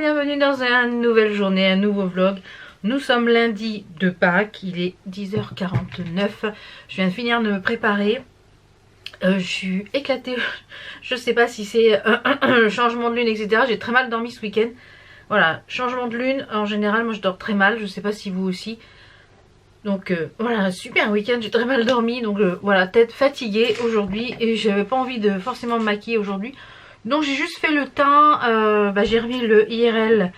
bienvenue dans une nouvelle journée, un nouveau vlog. Nous sommes lundi de Pâques, il est 10h49. Je viens de finir de me préparer. Je suis éclatée, je sais pas si c'est changement de lune, etc. J'ai très mal dormi ce week-end. Voilà, changement de lune, en général, moi je dors très mal, je sais pas si vous aussi. Donc voilà, super week-end, j'ai très mal dormi, donc voilà, tête fatiguée aujourd'hui et j'avais pas envie de forcément me maquiller aujourd'hui. Donc j'ai juste fait le teint, j'ai remis le IRL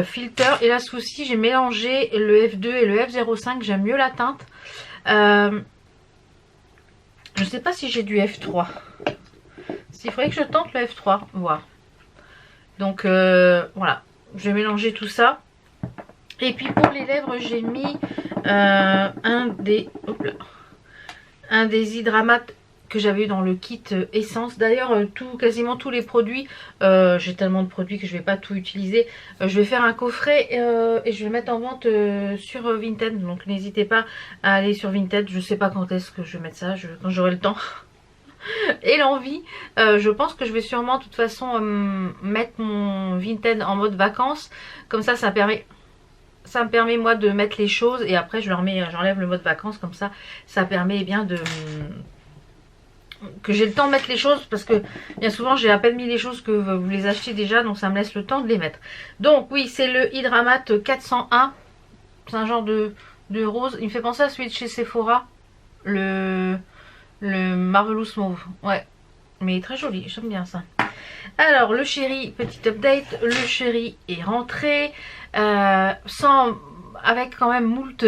filter et là ce coup-ci j'ai mélangé le F2 et le F05, j'aime mieux la teinte. Je sais pas si j'ai du F3, s'il faudrait que je tente le F3, voir. Donc voilà, je vais mélanger tout ça. Et puis pour les lèvres j'ai mis un des Hydramat que j'avais eu dans le kit essence. D'ailleurs quasiment tous les produits, j'ai tellement de produits que je vais pas tout utiliser. Je vais faire un coffret et je vais mettre en vente sur Vinted. Donc n'hésitez pas à aller sur Vinted. Je sais pas quand est-ce que je vais mettre ça, quand j'aurai le temps et l'envie. Je pense que je vais sûrement de toute façon mettre mon Vinted en mode vacances. Comme ça, ça me permet moi de mettre les choses et après j'enlève le mode vacances, comme ça permet bien que j'ai le temps de mettre les choses, parce que bien souvent j'ai à peine mis les choses que vous les achetez déjà, donc ça me laisse le temps de les mettre. Donc oui, c'est le Hydramat 401, c'est un genre de rose, il me fait penser à celui de chez Sephora, le Marvelous Mauve, ouais, mais très joli, j'aime bien ça. Alors le chéri, petit update, le chéri est rentré, avec quand même moult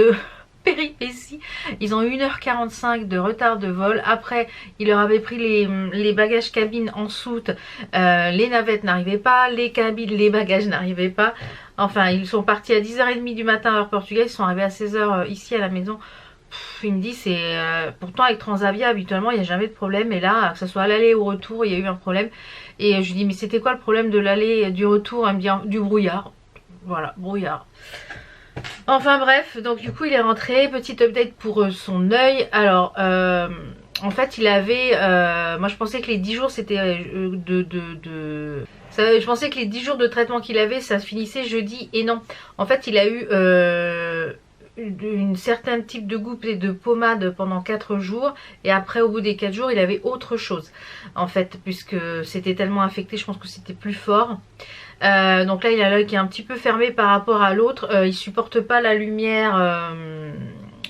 péripéties. Ils ont eu 1h45 de retard de vol. Après, il leur avait pris les bagages cabine en soute. Les navettes n'arrivaient pas, les cabines, les bagages n'arrivaient pas. Enfin, ils sont partis à 10h30 du matin heure portugaise. Ils sont arrivés à 16h ici à la maison. Il me dit c'est pourtant avec Transavia habituellement il n'y a jamais de problème, et là que ce soit à l'aller ou au retour il y a eu un problème. Et je lui dis mais c'était quoi le problème de l'aller et du retour? Elle me dit du brouillard. Voilà, brouillard. Enfin bref, donc du coup il est rentré. Petit update pour son œil. Alors en fait il avait moi je pensais que les 10 jours c'était je pensais que les 10 jours de traitement qu'il avait ça se finissait jeudi, et non. En fait il a eu une certaine type de goutte et de pommade pendant 4 jours, et après au bout des 4 jours il avait autre chose en fait, puisque c'était tellement infecté, je pense que c'était plus fort. Donc là il a l'œil qui est un petit peu fermé par rapport à l'autre, il supporte pas la lumière,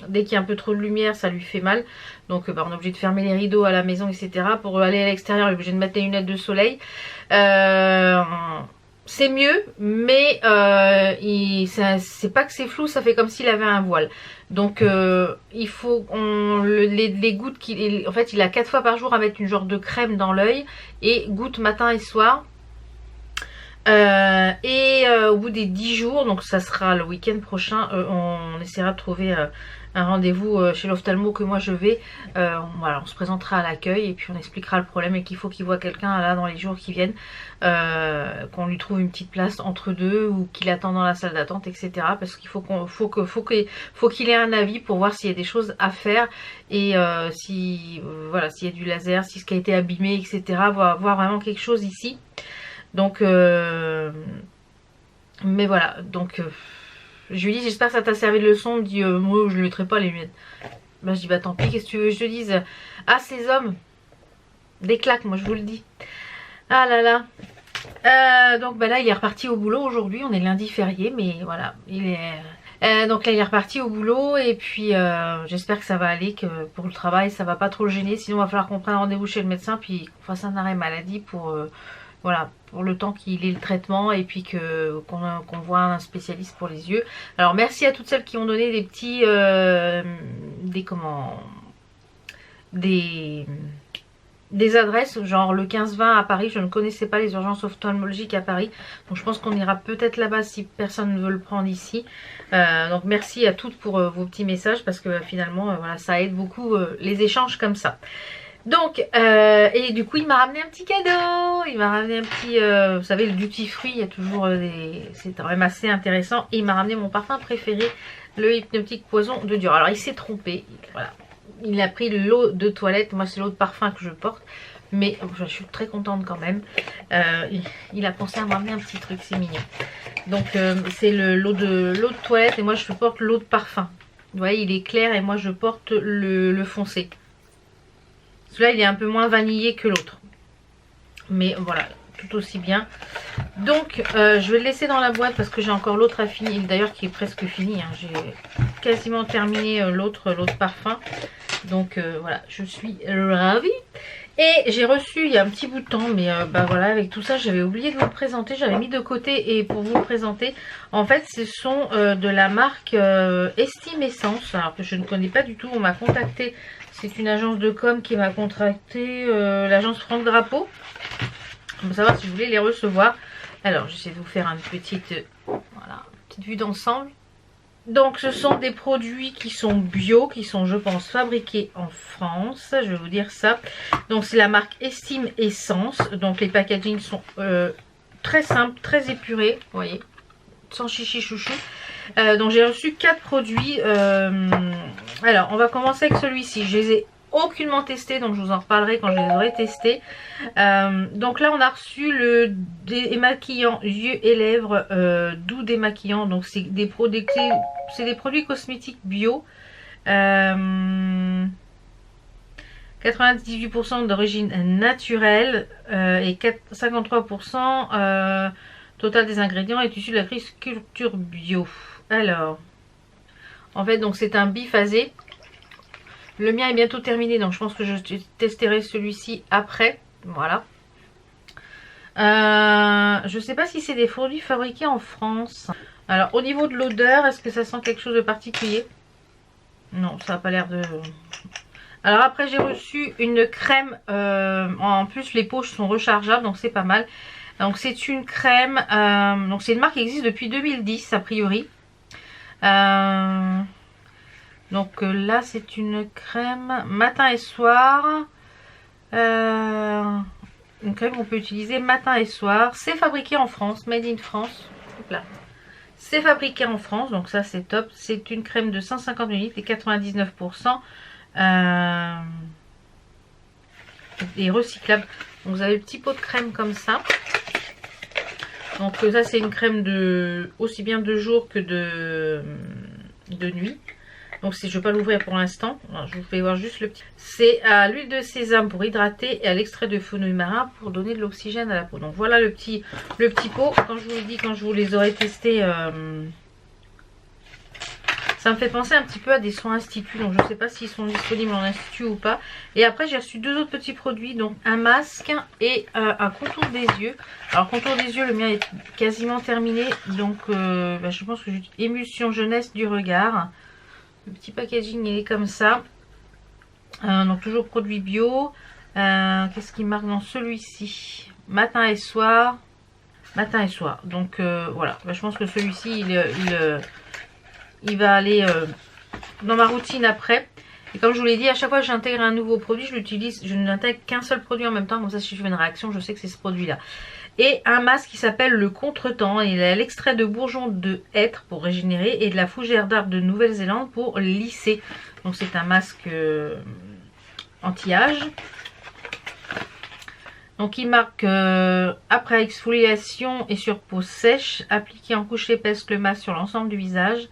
dès qu'il y a un peu trop de lumière ça lui fait mal, donc on est obligé de fermer les rideaux à la maison, etc. Pour aller à l'extérieur il est obligé de mettre des lunettes de soleil. C'est mieux, mais c'est pas que c'est flou, ça fait comme s'il avait un voile. Donc il faut les gouttes en fait il a 4 fois par jour à mettre une genre de crème dans l'œil, et gouttes matin et soir. Au bout des 10 jours, donc ça sera le week-end prochain, on essaiera de trouver un rendez-vous chez l'ophtalmo que moi je vais. Voilà, on se présentera à l'accueil et puis on expliquera le problème et qu'il faut qu'il voit quelqu'un là dans les jours qui viennent, qu'on lui trouve une petite place entre deux ou qu'il attend dans la salle d'attente, etc. Parce qu'il faut qu'il ait un avis pour voir s'il y a des choses à faire, et voilà, s'il y a du laser, si ce qui a été abîmé, etc. Voir vraiment quelque chose ici. Donc mais voilà, donc je lui dis j'espère que ça t'a servi de leçon. Il me dit moi je ne mettrai pas les lunettes. Ben je dis bah tant pis, qu'est-ce que tu veux que je te dise. Ah ces hommes, des claques, moi je vous le dis. Ah là là. Donc bah là il est reparti au boulot aujourd'hui, on est lundi férié, mais voilà, il est... donc là il est reparti au boulot, et puis j'espère que ça va aller, que pour le travail ça va pas trop le gêner, sinon il va falloir qu'on prenne rendez-vous chez le médecin puis qu'on fasse un arrêt maladie pour... voilà, pour le temps qu'il ait le traitement, et puis qu'on voit un spécialiste pour les yeux. Alors merci à toutes celles qui ont donné des petits des adresses, genre le 15-20 à Paris. Je ne connaissais pas les urgences ophtalmologiques à Paris, donc je pense qu'on ira peut-être là-bas si personne ne veut le prendre ici. Donc merci à toutes pour vos petits messages, parce que finalement voilà, ça aide beaucoup les échanges comme ça. Donc et du coup il m'a ramené un petit cadeau, il m'a ramené un petit vous savez le duty free, il y a toujours c'est quand même assez intéressant, et il m'a ramené mon parfum préféré, le Hypnotique Poison de Dior. Alors il s'est trompé, voilà, il a pris l'eau de toilette, moi c'est l'eau de parfum que je porte, Mais je suis très contente quand même. Il a pensé à m'amener un petit truc, c'est mignon. Donc c'est l'eau de toilette et moi je porte l'eau de parfum. Vous voyez, il est clair et moi je porte le foncé. Celui-là il est un peu moins vanillé que l'autre. Mais voilà, tout aussi bien. Donc je vais le laisser dans la boîte parce que j'ai encore l'autre à finir. D'ailleurs qui est presque fini. Hein. J'ai quasiment terminé l'autre parfum. Donc voilà, je suis ravie. Et j'ai reçu il y a un petit bout de temps, mais bah voilà, avec tout ça j'avais oublié de vous le présenter, j'avais mis de côté et pour vous le présenter. En fait ce sont de la marque Estime Essence, alors que je ne connais pas du tout, on m'a contacté, c'est une agence de com qui m'a contacté, l'agence Franck Drapeau, pour savoir si je voulais les recevoir. Alors j'essaie de vous faire une petite, voilà, petite vue d'ensemble. Donc ce sont des produits qui sont bio, qui sont je pense fabriqués en France, je vais vous dire ça. Donc c'est la marque Estime Essence, donc les packagings sont très simples, très épurés, vous voyez, sans chichi chouchou. Donc j'ai reçu 4 produits, alors on va commencer avec celui-ci, je les ai aucunement testés, donc je vous en reparlerai quand je les aurai testés. Donc là on a reçu le démaquillant yeux et lèvres doux démaquillant, donc c'est des produits cosmétiques bio, 98% d'origine naturelle et 53% total des ingrédients est issu de l'agriculture bio. Alors en fait donc c'est un biphasé. Le mien est bientôt terminé, donc je pense que je testerai celui-ci après. Voilà. Je ne sais pas si c'est des produits fabriqués en France. Alors au niveau de l'odeur, est-ce que ça sent quelque chose de particulier? Non, ça n'a pas l'air de... Alors après j'ai reçu une crème. En plus les poches sont rechargeables, donc c'est pas mal. Donc c'est une crème. Donc c'est une marque qui existe depuis 2010 a priori. Donc là c'est une crème matin et soir, une crème qu'on peut utiliser matin et soir. C'est fabriqué en France, made in France. C'est fabriqué en France, donc ça c'est top. C'est une crème de 150 ml et 99% et recyclable. Donc vous avez le petit pot de crème comme ça. Donc ça c'est une crème de aussi bien de jour que de nuit. Donc je ne vais pas l'ouvrir pour l'instant, je vous fais voir juste le petit. C'est à l'huile de sésame pour hydrater et à l'extrait de fenouil marin pour donner de l'oxygène à la peau. Donc voilà le petit pot. Quand je vous le dis, quand je vous les aurai testés, ça me fait penser un petit peu à des soins instituts. Donc je ne sais pas s'ils sont disponibles en institut ou pas. Et après j'ai reçu 2 autres petits produits. Donc un masque et un contour des yeux. Alors contour des yeux, le mien est quasiment terminé. Donc je pense que j'ai émulsion jeunesse du regard. Le petit packaging il est comme ça. Donc toujours produit bio. Qu'est-ce qui marque dans celui-ci? Matin et soir. Matin et soir. Donc voilà. Je pense que celui-ci il va aller dans ma routine après. Et comme je vous l'ai dit, à chaque fois que j'intègre un nouveau produit, je l'utilise. Je n'intègre qu'un seul produit en même temps. Comme ça si je fais une réaction, je sais que c'est ce produit-là. Et un masque qui s'appelle le Contretemps. Il a l'extrait de bourgeon de hêtre pour régénérer et de la fougère d'arbre de Nouvelle-Zélande pour lisser. Donc c'est un masque anti-âge. Donc il marque après exfoliation et sur peau sèche, appliqué en couche épaisse le masque sur l'ensemble du visage.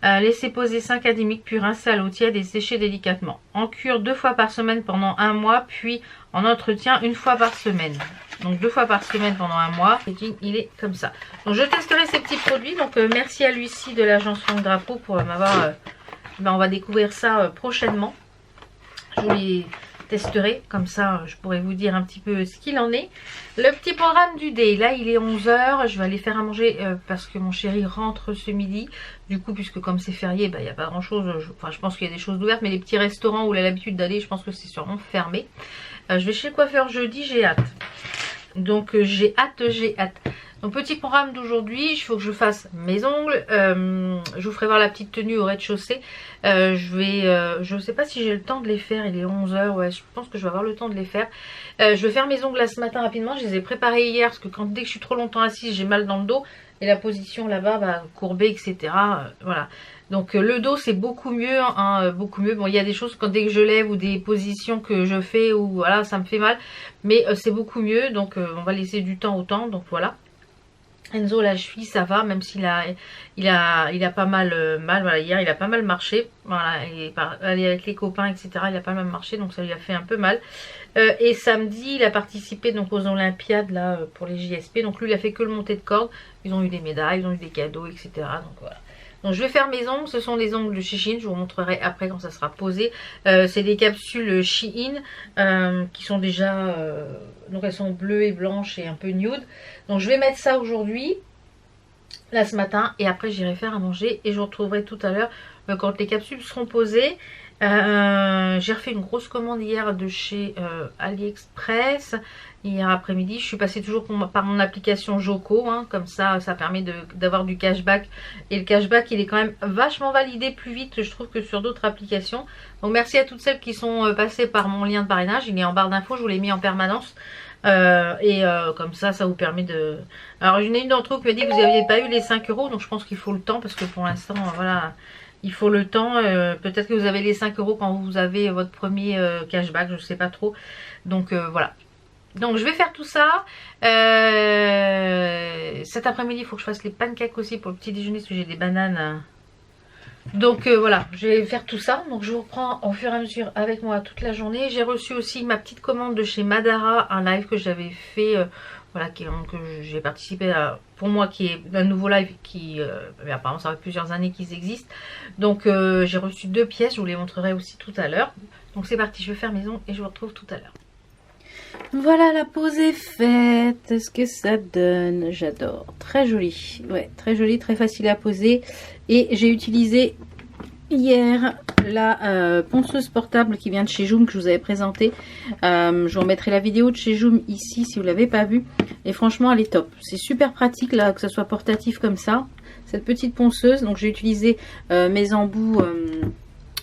Laissez poser 5 à 10 minutes puis rincer à l'eau tiède et sécher délicatement. En cure 2 fois par semaine pendant 1 mois puis en entretien 1 fois par semaine. Donc 2 fois par semaine pendant 1 mois. Il est comme ça. Donc je testerai ces petits produits. Donc merci à Lucie de l'agence Franck Drapeau pour m'avoir... on va découvrir ça prochainement. Je vous les testerai. Comme ça je pourrai vous dire un petit peu ce qu'il en est. Le petit programme du day. Là il est 11 h. Je vais aller faire à manger parce que mon chéri rentre ce midi. Du coup puisque comme c'est férié, il n'y a pas grand chose. Je pense qu'il y a des choses ouvertes. Mais les petits restaurants où il a l'habitude d'aller, je pense que c'est sûrement fermé. Je vais chez le coiffeur jeudi. J'ai hâte. Donc j'ai hâte. Donc petit programme d'aujourd'hui, il faut que je fasse mes ongles. Je vous ferai voir la petite tenue au rez-de-chaussée. Je ne sais pas si j'ai le temps de les faire. Il est 11 h. Ouais, je pense que je vais avoir le temps de les faire. Je vais faire mes ongles là ce matin rapidement. Je les ai préparés hier parce que dès que je suis trop longtemps assise, j'ai mal dans le dos. Et la position là-bas, courbée, etc. Voilà. Donc le dos c'est beaucoup mieux, hein, beaucoup mieux. Bon, il y a des choses quand dès que je lève ou des positions que je fais ou voilà, ça me fait mal, mais c'est beaucoup mieux. Donc on va laisser du temps au temps. Donc voilà. Enzo, la cheville ça va, même s'il a pas mal voilà, hier il a pas mal marché, voilà, il est allé avec les copains etc, il a pas mal marché, donc ça lui a fait un peu mal. Et samedi il a participé donc aux Olympiades là pour les JSP, donc lui il a fait que le monté de corde, ils ont eu des médailles, ils ont eu des cadeaux etc, donc voilà. Donc je vais faire mes ongles, ce sont des ongles de Shein, je vous montrerai après quand ça sera posé. C'est des capsules Shein qui sont déjà, donc elles sont bleues et blanches et un peu nude. Donc je vais mettre ça aujourd'hui, là ce matin, et après j'irai faire à manger et je vous retrouverai tout à l'heure quand les capsules seront posées. J'ai refait une grosse commande hier de chez AliExpress hier après-midi. Je suis passée toujours par mon application Joko, hein, comme ça ça permet d'avoir du cashback, et le cashback il est quand même vachement validé plus vite je trouve que sur d'autres applications. Donc merci à toutes celles qui sont passées par mon lien de parrainage, il est en barre d'infos, je vous l'ai mis en permanence. Comme ça vous permet de... Alors il y en a une d'entre vous qui m'a dit que vous n'aviez pas eu les 5 €, donc je pense qu'il faut le temps parce que pour l'instant voilà, il faut le temps. Peut-être que vous avez les 5 € quand vous avez votre premier cashback, je ne sais pas trop. Donc voilà. Donc je vais faire tout ça. Cet après-midi il faut que je fasse les pancakes aussi pour le petit déjeuner parce que j'ai des bananes. Donc voilà, je vais faire tout ça. Donc je vous reprends au fur et à mesure avec moi toute la journée. J'ai reçu aussi ma petite commande de chez Madara, un live que j'avais fait, voilà, que j'ai participé à, pour moi qui est un nouveau live qui, apparemment ça fait plusieurs années qu'ils existent. Donc j'ai reçu 2 pièces, je vous les montrerai aussi tout à l'heure. Donc c'est parti, je vais faire mes ongles et je vous retrouve tout à l'heure. Voilà, la pose est faite. Ce que ça donne, j'adore. Très joli, ouais, très joli, très facile à poser. Et j'ai utilisé hier la ponceuse portable qui vient de chez Joom que je vous avais présenté. Je vous remettrai la vidéo de chez Joom ici si vous ne l'avez pas vue. Et franchement elle est top. C'est super pratique là que ça soit portatif comme ça. Cette petite ponceuse. Donc j'ai utilisé mes embouts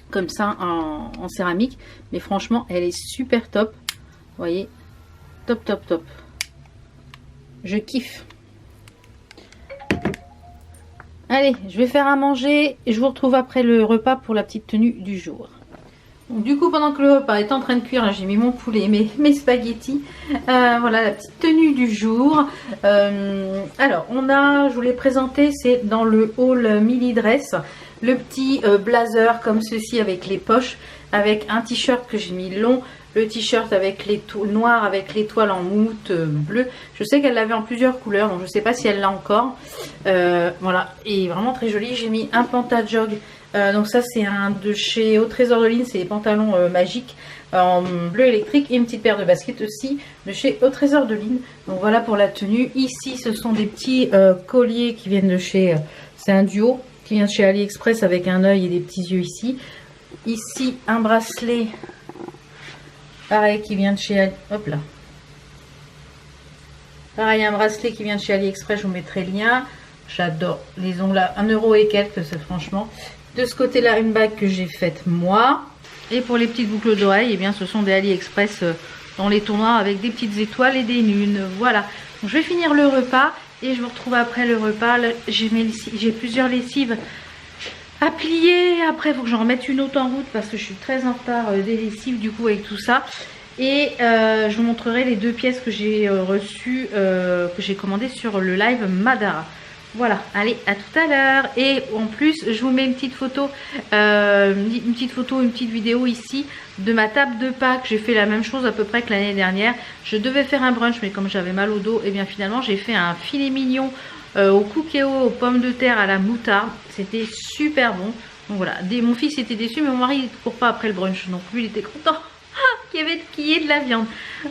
comme ça en céramique. Mais franchement elle est super top. Vous voyez, top top top. Je kiffe. Allez, je vais faire à manger et je vous retrouve après le repas pour la petite tenue du jour. Donc, du coup, pendant que le repas est en train de cuire, j'ai mis mon poulet, mes spaghettis. Voilà la petite tenue du jour. Alors, je vous l'ai présenté, c'est dans le haul mini dress. Le petit blazer comme ceci avec les poches, avec un t-shirt que j'ai mis long. Le t-shirt avec les noir avec l'étoile en moute bleu. Je sais qu'elle l'avait en plusieurs couleurs, donc je ne sais pas si elle l'a encore. Voilà, et vraiment très joli. J'ai mis un pantajog. Donc ça c'est un de chez Au Trésor de Lynn, c'est les pantalons magiques en bleu électrique. Et une petite paire de baskets aussi de chez Au Trésor de Lynn. Donc voilà pour la tenue. Ici ce sont des petits colliers qui viennent de chez... c'est un duo qui vient de chez AliExpress avec un œil et des petits yeux ici. Ici un bracelet... pareil qui vient de chez... hop là. Pareil, un bracelet qui vient de chez AliExpress, je vous mettrai le lien. J'adore les ongles là, 1 € et quelques, c'est franchement. De ce côté-là, une bague que j'ai faite moi. Et pour les petites boucles d'oreilles, eh bien ce sont des AliExpress dans les tournois avec des petites étoiles et des lunes. Voilà. Donc, je vais finir le repas et je vous retrouve après le repas. J'ai plusieurs lessives à plier. Après il faut que j'en remette une autre en route parce que je suis très en retard des lessives du coup avec tout ça. Et je vous montrerai les 2 pièces que j'ai reçues, que j'ai commandées sur le live Madara. Voilà, allez, à tout à l'heure. Et en plus je vous mets une petite photo, une petite vidéo ici de ma table de Pâques. J'ai fait la même chose à peu près que l'année dernière. Je devais faire un brunch mais comme j'avais mal au dos, et bien finalement j'ai fait un filet mignon au cookéo, aux pommes de terre à la moutarde. C'était super bon. Donc voilà, mon fils était déçu mais mon mari il ne court pas après le brunch, donc lui il était content qu'il y ait de la viande.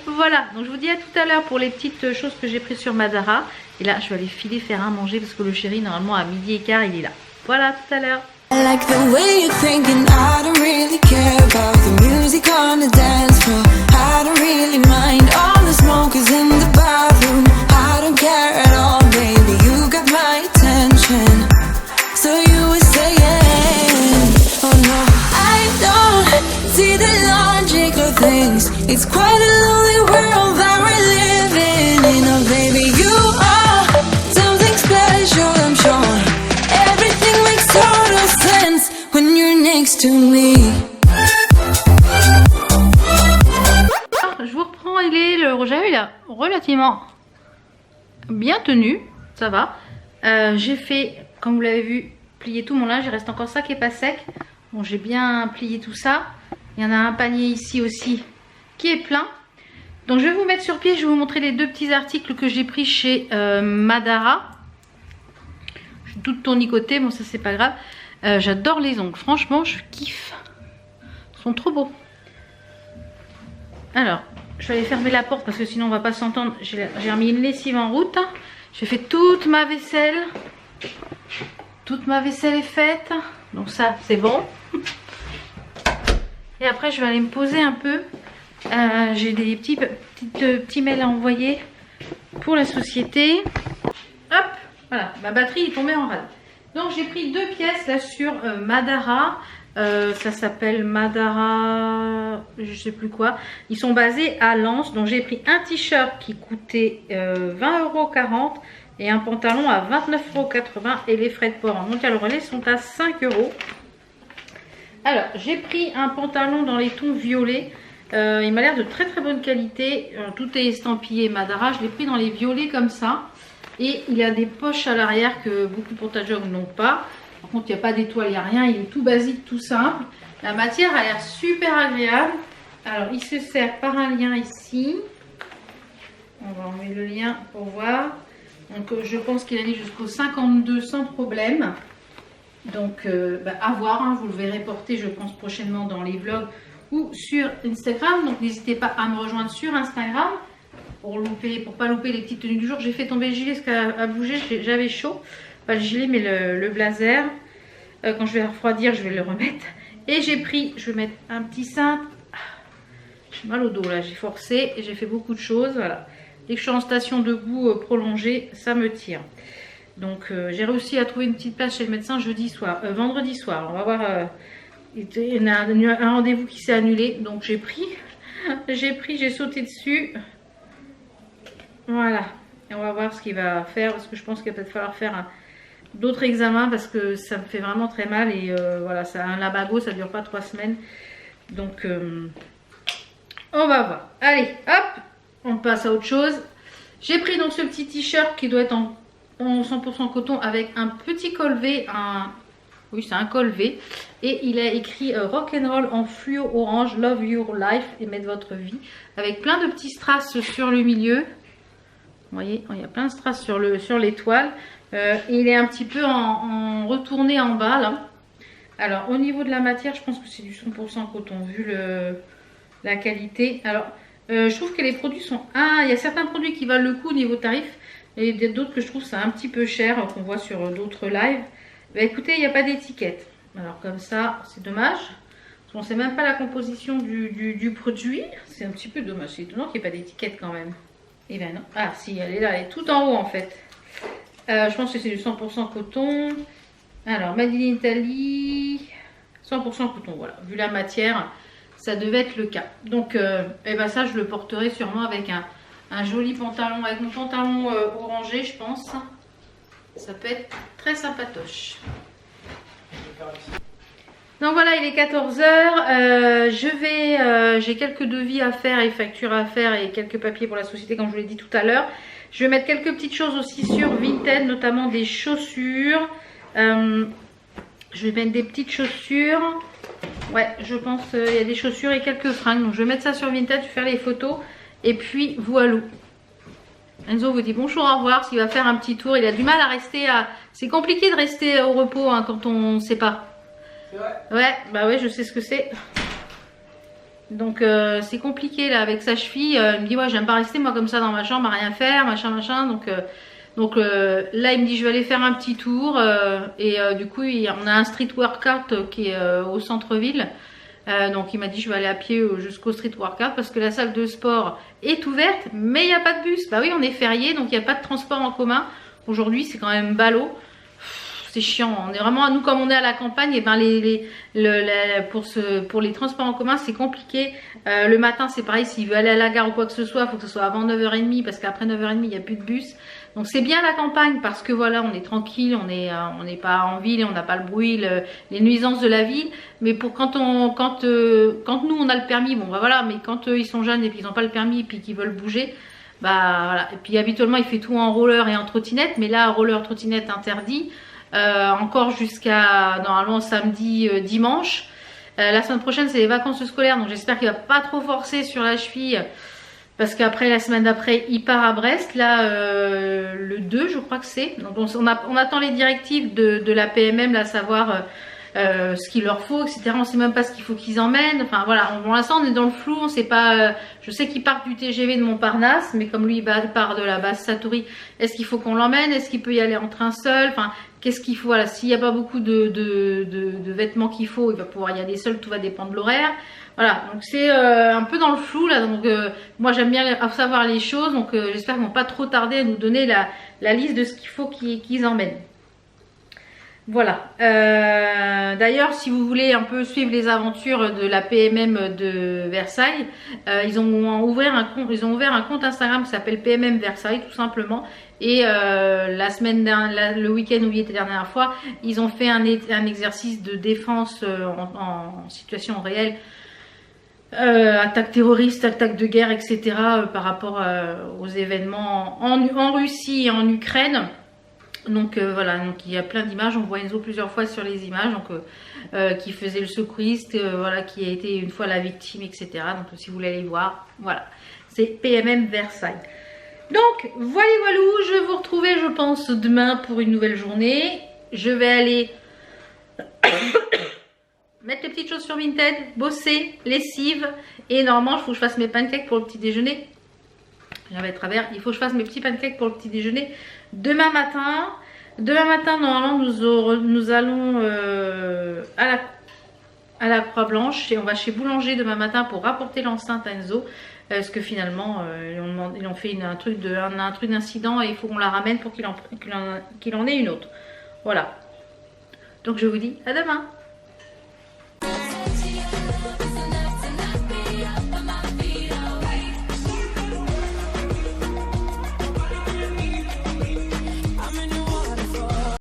Voilà, donc je vous dis à tout à l'heure pour les petites choses que j'ai prises sur Madara. Et là je vais aller filer faire à manger parce que le chéri normalement à 12h15 il est là. Voilà, à tout à l'heure. I like the way you're thinking, I don't really care about the music on the dance floor. I don't really mind all the smokers in the bathroom. I don't care at all, baby, you got my attention. So you were saying, oh no, I don't see the logic of things. It's quite a lonely world that we're living in. Oh baby, you are something special, I'm sure. Everything makes total sense. rouge à lèvres, il a relativement bien tenu, ça va. J'ai fait, comme vous l'avez vu, plier tout mon linge, il reste encore ça qui est pas sec. Bon, j'ai bien plié tout ça. Il y en a un panier ici aussi qui est plein. Donc je vais vous mettre sur pied, je vais vous montrer les 2 petits articles que j'ai pris chez Madara. Je suis toute tournicotée, bon ça c'est pas grave. J'adore les ongles, franchement je kiffe. Ils sont trop beaux. Alors, je vais aller fermer la porte parce que sinon on va pas s'entendre. J'ai remis une lessive en route. J'ai fait toute ma vaisselle. Toute ma vaisselle est faite. Donc ça c'est bon. Et après je vais aller me poser un peu. J'ai des petits mails à envoyer pour la société. Hop, voilà, ma batterie est tombée en rade. Donc j'ai pris 2 pièces là sur Madara. Ça s'appelle Madara, je sais plus quoi. Ils sont basés à Lens. Donc j'ai pris un t-shirt qui coûtait 20,40 € et un pantalon à 29,80 € et les frais de port en mondial relais sont à 5 €. Alors j'ai pris un pantalon dans les tons violets. Il m'a l'air de très très bonne qualité. Tout est estampillé Madara. Je l'ai pris dans les violets comme ça. Et il y a des poches à l'arrière que beaucoup de pantalons n'ont pas. Par contre, il n'y a pas d'étoile, il n'y a rien. Il est tout basique, tout simple. La matière a l'air super agréable. Alors, il se sert par un lien ici. On va enlever le lien pour voir. Donc, je pense qu'il a mis jusqu'au 52 sans problème. Donc, à voir. Hein, vous le verrez porter, je pense, prochainement dans les vlogs ou sur Instagram. Donc, n'hésitez pas à me rejoindre sur Instagram pour pas louper les petites tenues du jour. J'ai fait tomber le gilet parce qu'à bouger, j'avais chaud. Pas le gilet, mais le blazer. Quand je vais refroidir, je vais le remettre. Et j'ai pris, je vais mettre un petit cintre. J'ai mal au dos là, j'ai forcé et j'ai fait beaucoup de choses. Voilà. Dès que je suis en station debout prolongée, ça me tire. Donc j'ai réussi à trouver une petite place chez le médecin vendredi soir. On va voir. Il y a un rendez-vous qui s'est annulé. Donc j'ai sauté dessus. Voilà. Et on va voir ce qu'il va faire parce que je pense qu'il va peut-être falloir faire d'autres examens parce que ça me fait vraiment très mal. Et voilà, ça un labago, ça dure pas 3 semaines. Donc on va voir. Allez, hop, on passe à autre chose. J'ai pris donc ce petit t-shirt qui doit être en 100% coton avec un petit col V. Oui, c'est un col V. Et il a écrit Rock'n'Roll en fluo orange, Love Your Life, et mettre votre vie. Avec plein de petits strass sur le milieu. Vous voyez, il y a plein de strass sur l'étoile. Et il est un petit peu en retourné en bas là. Alors au niveau de la matière, je pense que c'est du 100% coton vu la qualité. Alors je trouve que les produits sont... il y a certains produits qui valent le coup au niveau tarif. Et d'autres que je trouve c'est un petit peu cher, qu'on voit sur d'autres lives. Bah, écoutez, il n'y a pas d'étiquette. Alors comme ça, c'est dommage. Parce qu'on ne sait même pas la composition du produit. C'est un petit peu dommage. C'est étonnant qu'il n'y ait pas d'étiquette quand même. Et bien non. Ah si, elle est là, elle est tout en haut en fait. Je pense que c'est du 100% coton. Alors, Made in Italy. 100% coton, voilà. Vu la matière, ça devait être le cas. Donc, ça, je le porterai sûrement avec un joli pantalon. Avec mon pantalon orangé, je pense. Ça peut être très sympatoche. Donc voilà, il est 14 h. J'ai quelques devis à faire et factures à faire et quelques papiers pour la société, comme je vous l'ai dit tout à l'heure. Je vais mettre quelques petites choses aussi sur Vinted, notamment des chaussures. Je vais mettre des petites chaussures. Ouais, je pense il y a des chaussures et quelques fringues. Donc je vais mettre ça sur Vinted, je vais faire les photos. Et puis voilà. Enzo vous dit bonjour, au revoir. S'il va faire un petit tour, il a du mal à rester à... C'est compliqué de rester au repos hein, quand on ne sait pas. C'est vrai. Ouais, bah ouais, je sais ce que c'est. Donc c'est compliqué là avec sa cheville. Il me dit ouais, j'aime pas rester moi comme ça dans ma chambre à rien faire, machin. Donc là il me dit je vais aller faire un petit tour. Du coup on a un street workout qui est au centre-ville. Donc il m'a dit je vais aller à pied jusqu'au street workout parce que la salle de sport est ouverte mais il n'y a pas de bus. Bah oui, on est férié donc il n'y a pas de transport en commun. Aujourd'hui c'est quand même ballot. c'est chiant. On est vraiment, nous comme on est à la campagne, et ben pour les transports en commun c'est compliqué. Le matin c'est pareil, s'il veut aller à la gare ou quoi que ce soit, il faut que ce soit avant 9h30 parce qu'après 9h30 il n'y a plus de bus. Donc c'est bien la campagne parce que voilà, on est tranquille, on n'est pas en ville et on n'a pas le bruit, les nuisances de la ville. Mais pour quand nous on a le permis, bon bah voilà, mais quand ils sont jeunes et puis ils n'ont pas le permis et puis qu'ils veulent bouger, bah voilà. Et puis habituellement il fait tout en roller et en trottinette, mais là roller trottinette interdit encore jusqu'à normalement samedi, dimanche. La semaine prochaine c'est les vacances scolaires, donc j'espère qu'il va pas trop forcer sur la cheville. Parce qu'après, la semaine d'après, il part à Brest, là, le 2, je crois que c'est. Donc on attend les directives de la PMM, là, savoir ce qu'il leur faut, etc. On sait même pas ce qu'il faut qu'ils emmènent. Enfin voilà, pour l'instant, on est dans le flou, on sait pas. Je sais qu'il part du TGV de Montparnasse, mais comme lui, il part de la base Satory, est-ce qu'il faut qu'on l'emmène? Est-ce qu'il peut y aller en train seul? Enfin, qu'est-ce qu'il faut? Voilà, s'il n'y a pas beaucoup de vêtements qu'il faut, il va pouvoir y aller seul, tout va dépendre de l'horaire. Voilà, donc c'est un peu dans le flou là, donc moi j'aime bien savoir les choses, donc j'espère qu'ils vont pas trop tarder à nous donner la liste de ce qu'il faut qu'ils emmènent. Voilà, d'ailleurs si vous voulez un peu suivre les aventures de la PMM de Versailles, ils ont ouvert un compte Instagram qui s'appelle PMM Versailles tout simplement. Et le week-end où il était la dernière fois, ils ont fait un exercice de défense en situation réelle. Attaque terroriste, attaque de guerre, etc. Par rapport aux événements en Russie et en Ukraine. Donc voilà, donc il y a plein d'images. On voit Enzo plusieurs fois sur les images, donc qui faisait le secouriste, voilà, qui a été une fois la victime, etc. Donc si vous voulez aller voir, voilà, c'est PMM Versailles. Donc voilà, je vais vous retrouver, je pense, demain pour une nouvelle journée. Je vais aller mettre les petites choses sur Vinted, bosser, lessive. Et normalement, il faut que je fasse mes pancakes pour le petit déjeuner. J'avais à travers. Il faut que je fasse mes petits pancakes pour le petit déjeuner demain matin. Demain matin, normalement, nous allons à la Croix-Blanche. Et on va chez Boulanger demain matin pour rapporter l'enceinte à Enzo. Parce que finalement, ils ont fait un truc d'incident et il faut qu'on la ramène pour qu'il en ait une autre. Voilà. Donc je vous dis à demain.